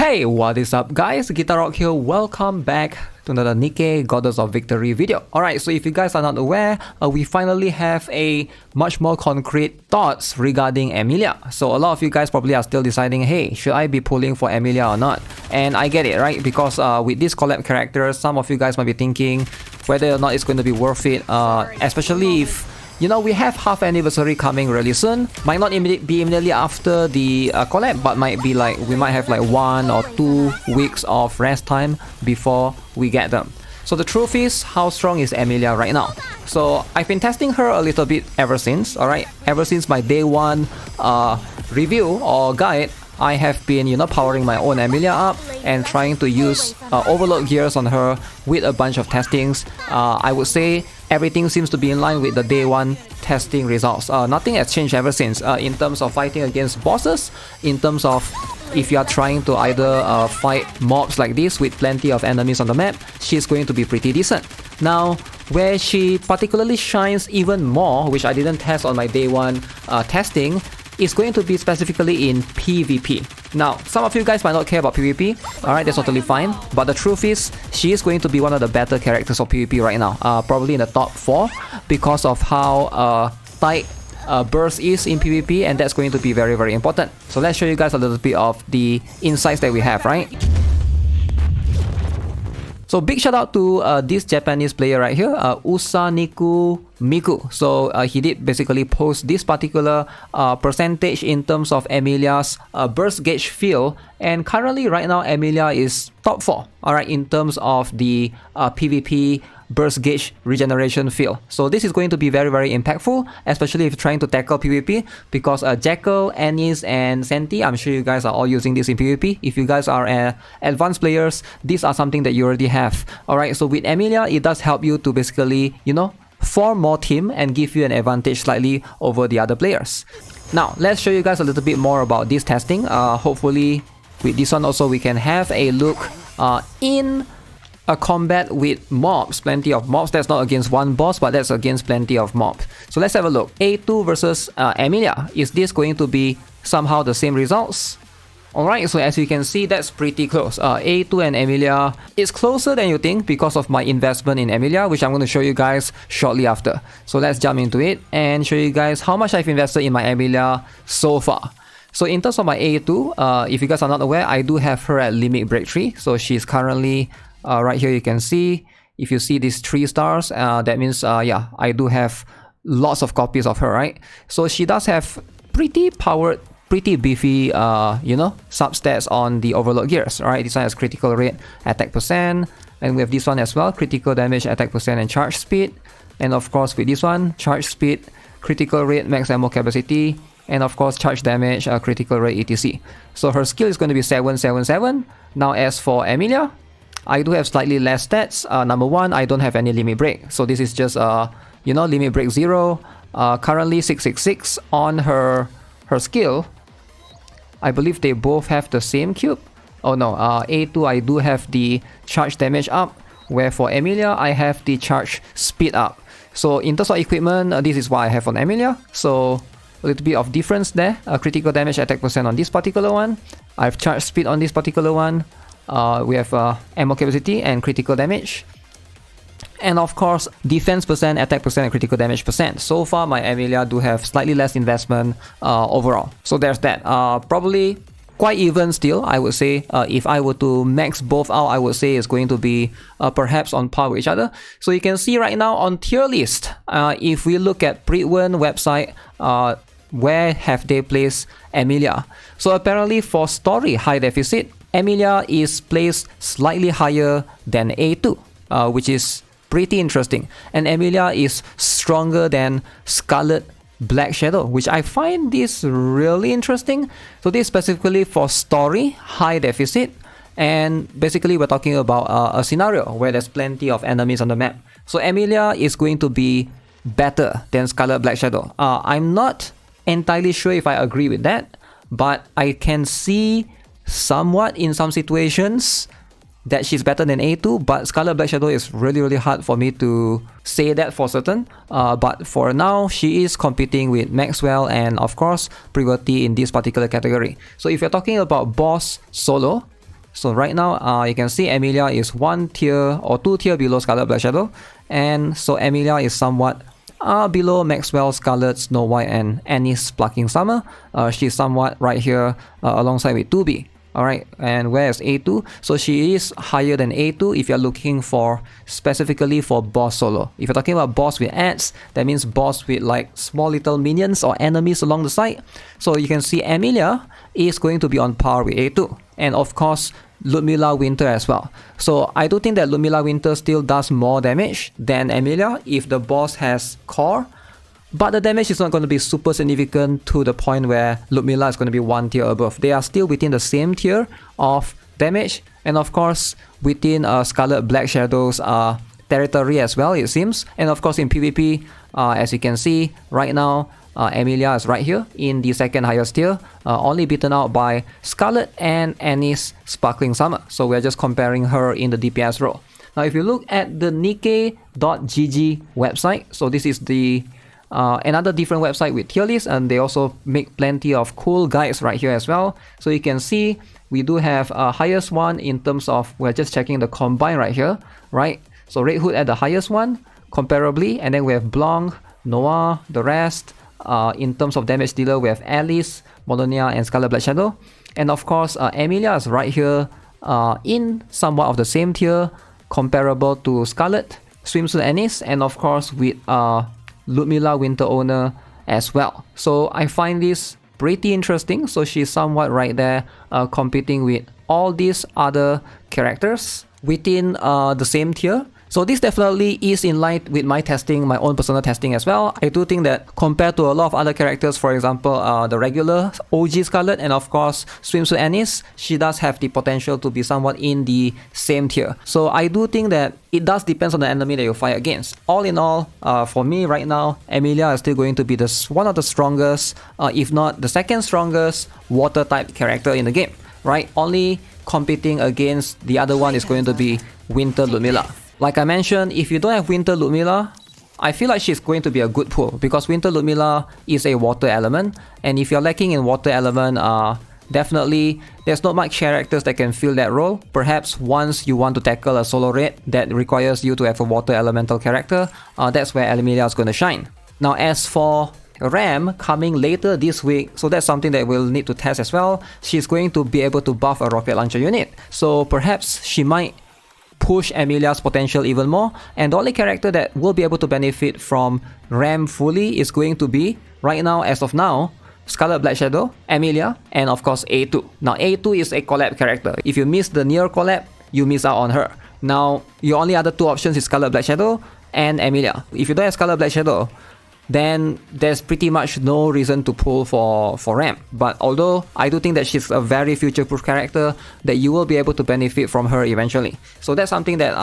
Hey, what is up guys? GuitarRock here. Welcome back to another Nikke Goddess of Victory video. Alright, so if you guys are not aware, we finally have a much more concrete thoughts regarding Amelia. So a lot of you guys probably are still deciding, hey, should I be pulling for Amelia or not? And I get it, right? Because with these collab characters, some of you guys might be thinking whether or not it's going to be worth it, especially if you know, we have half anniversary coming really soon. Might not be immediately after the collab, but might be like, we might have like 1 or 2 weeks of rest time before we get them. So the truth is, how strong is Amelia right now? So I've been testing her a little bit ever since, alright? Ever since my day 1 review or guide, I have been, you know, powering my own Amelia up and trying to use overload gears on her with a bunch of testings. I would say everything seems to be in line with the day 1 testing results. Nothing has changed ever since in terms of fighting against bosses, in terms of if you are trying to either fight mobs like this with plenty of enemies on the map, she's going to be pretty decent. Now, where she particularly shines even more, which I didn't test on my day 1 testing, is going to be specifically in PvP. Now, some of you guys might not care about PvP, alright, that's totally fine, but the truth is, she is going to be one of the better characters of PvP right now, probably in the top 4, because of how tight burst is in PvP, and that's going to be very, very important. So let's show you guys a little bit of the insights that we have, right? So big shout out to this Japanese player right here, Usaniku Miku. So he did basically post this particular percentage in terms of Amelia's burst gauge feel, and currently right now Amelia is top 4, alright, in terms of the PvP burst gauge regeneration feel. So this is going to be very, very impactful, especially if you're trying to tackle PvP, because Jackal, Anis, and Senti, I'm sure you guys are all using this in PvP. If you guys are advanced players, these are something that you already have. Alright, so with Amelia, it does help you to basically, you know, form more team and give you an advantage slightly over the other players. Now, let's show you guys a little bit more about this testing. Hopefully, with this one also, we can have a look in a combat with mobs, plenty of mobs. That's not against one boss, but that's against plenty of mobs. So let's have a look. A2 versus Amelia. Is this going to be somehow the same results? Alright, so as you can see, that's pretty close. A2 and Amelia is closer than you think because of my investment in Amelia, which I'm going to show you guys shortly after. So let's jump into it and show you guys how much I've invested in my Amelia so far. So in terms of my A2, if you guys are not aware, I do have her at limit break 3. So she's currently right here. You can see, if you see these 3 stars, that means yeah, I do have lots of copies of her, right? So she does have pretty powered, pretty beefy, you know, substats on the overload gears, right? This one has critical rate, attack percent, and we have this one as well, critical damage, attack percent, and charge speed. And of course, with this one, charge speed, critical rate, max ammo capacity, and of course, charge damage, critical rate, etc. So her skill is going to be 777. Now, as for Amelia, I do have slightly less stats. Number 1, I don't have any limit break, so this is just you know, limit break 0. Currently 666 on her skill. I believe they both have the same cube. Oh no, A2 I do have the charge damage up, where for Amelia I have the charge speed up. So in terms of equipment, this is what I have on Amelia. So a little bit of difference there. Critical damage, attack percent on this particular one. I have charge speed on this particular one. We have ammo capacity and critical damage. And of course, defense percent, attack percent, and critical damage percent. So far, my Amelia do have slightly less investment overall. So there's that. Probably quite even still, I would say. If I were to max both out, I would say it's going to be perhaps on par with each other. So you can see right now on tier list, if we look at Pridwen website, where have they placed Amelia? So apparently for story high deficit, Amelia is placed slightly higher than A2, which is pretty interesting. And Amelia is stronger than Scarlet Black Shadow, which I find this really interesting. So this is specifically for story high deficit, and basically we're talking about a scenario where there's plenty of enemies on the map. So Amelia is going to be better than Scarlet Black Shadow. I'm not entirely sure if I agree with that, but I can see somewhat in some situations that she's better than A2, but Scarlet Black Shadow is really hard for me to say that for certain. But for now, she is competing with Maxwell and of course Privati in this particular category. So if you're talking about boss solo, So right now, you can see Amelia is 1 tier or 2 tier below Scarlet Black Shadow, and so Amelia is somewhat below Maxwell, Scarlet, Snow White, and Annie's Plucking Summer. She's somewhat right here alongside with 2B. Alright, and where is A2? So she is higher than A2 if you're looking for specifically for boss solo. If you're talking about boss with ads, that means boss with like small little minions or enemies along the side. So you can see Amelia is going to be on par with A2. And of course, Ludmilla Winter as well. So I do think that Ludmilla Winter still does more damage than Amelia if the boss has core. But the damage is not going to be super significant to the point where Ludmilla is going to be 1 tier above. They are still within the same tier of damage, and of course within Scarlet Black Shadow's territory as well, it seems. And of course in PvP, as you can see right now, Amelia is right here in the second highest tier, only beaten out by Scarlet and Annie's Sparkling Summer. So we're just comparing her in the DPS role. Now if you look at the Nikke.gg website, so this is the another different website with tier lists, and they also make plenty of cool guides right here as well. So you can see we do have highest one in terms of, we're just checking the combine right here, right? So Red Hood at the highest one comparably, and then we have Blanc, Noah, the rest. In terms of damage dealer, we have Alice, Molonia, and Scarlet Black Shadow. And of course Amelia is right here in somewhat of the same tier, comparable to Scarlet, Swimsuit Anise, and of course with Ludmilla Winter Owner as well. So I find this pretty interesting. So she's somewhat right there competing with all these other characters within the same tier. So this definitely is in line with my testing, my own personal testing as well. I do think that compared to a lot of other characters, for example, the regular OG Scarlet and of course Swimsuit Anise, she does have the potential to be somewhat in the same tier. So I do think that it does depend on the enemy that you fight against. All in all, for me right now, Amelia is still going to be one of the strongest, if not the second strongest water type character in the game, right? Only competing against the other one is going to be Winter Ludmilla. Like I mentioned, if you don't have Winter Ludmilla, I feel like she's going to be a good pull because Winter Ludmilla is a water element, and if you're lacking in water element, definitely there's not much characters that can fill that role. Perhaps once you want to tackle a solo raid that requires you to have a water elemental character, that's where Amelia is going to shine. Now as for Ram coming later this week, so that's something that we'll need to test as well. She's going to be able to buff a rocket launcher unit, so perhaps she might push Amelia's potential even more, and the only character that will be able to benefit from Ram fully is going to be, right now, as of now, Scarlet Black Shadow, Amelia, and of course A2. Now A2 is a collab character. If you miss the near collab, you miss out on her. Now your only other two options is Scarlet Black Shadow and Amelia. If you don't have Scarlet Black Shadow, then there's pretty much no reason to pull for Ram. But although I do think that she's a very future-proof character, that you will be able to benefit from her eventually. So that's something that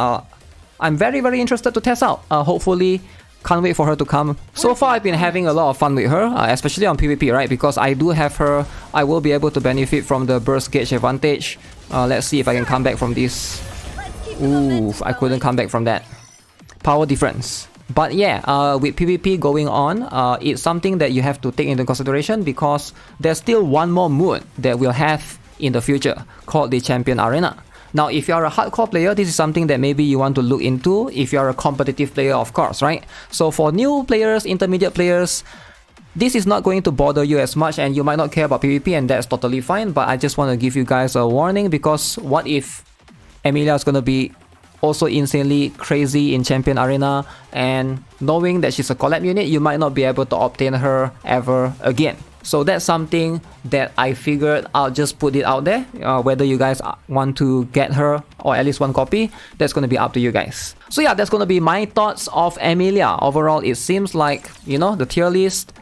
I'm very, very interested to test out. Hopefully, can't wait for her to come. So far, I've been having a lot of fun with her, especially on PvP, right? Because I do have her, I will be able to benefit from the burst gauge advantage. Let's see if I can come back from this. Ooh, I couldn't come back from that. Power difference. But yeah, with PvP going on, it's something that you have to take into consideration because there's still one more mood that we'll have in the future called the Champion Arena. Now, if you're a hardcore player, this is something that maybe you want to look into if you're a competitive player, of course, right? So for new players, intermediate players, this is not going to bother you as much and you might not care about PvP, and that's totally fine. But I just want to give you guys a warning because what if Amelia is going to be also insanely crazy in Champion Arena, and knowing that she's a collab unit, you might not be able to obtain her ever again. So that's something that I figured I'll just put it out there. Whether you guys want to get her or at least one copy, that's going to be up to you guys. So yeah, that's going to be my thoughts of Amelia. Overall, it seems like, you know, the tier list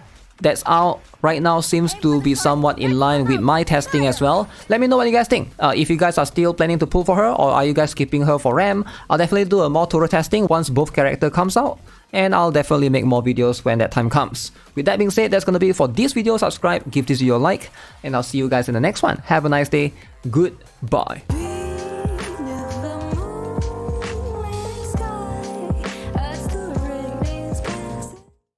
that's out right now seems to be somewhat in line with my testing as well. Let me know what you guys think. If you guys are still planning to pull for her, or are you guys keeping her for Ram, I'll definitely do a more thorough testing once both character comes out, and I'll definitely make more videos when that time comes. With that being said, that's gonna be it for this video. Subscribe, give this video a like, and I'll see you guys in the next one. Have a nice day. Goodbye.